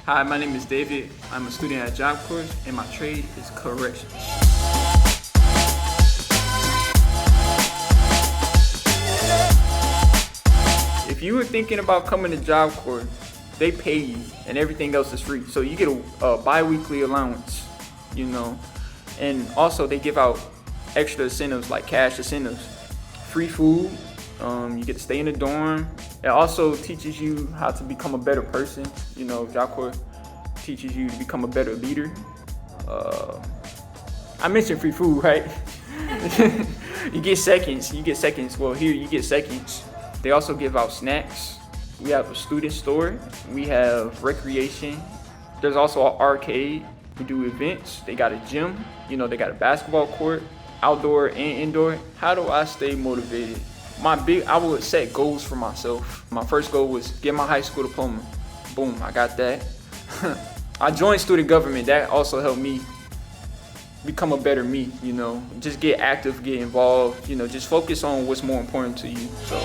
Hi, my name is David. I'm a student at Job Corps, and my trade is corrections. If you were thinking about coming to Job Corps, they pay you, and everything else is free. So you get a bi-weekly allowance, and also they give out extra incentives like cash incentives, free food. You get to stay in the dorm. It also teaches you how to become a better person. Job Corps teaches you to become a better leader. I mentioned free food, right? You get seconds. Well, here you get seconds. They also give out snacks. We have a student store. We have recreation. There's also an arcade. We do events. They got a gym. They got a basketball court, outdoor and indoor. How do I stay motivated? I would set goals for myself. My first goal was get my high school diploma. Boom, I got that. I joined student government. That also helped me become a better me, just get active, get involved, just focus on what's more important to you. So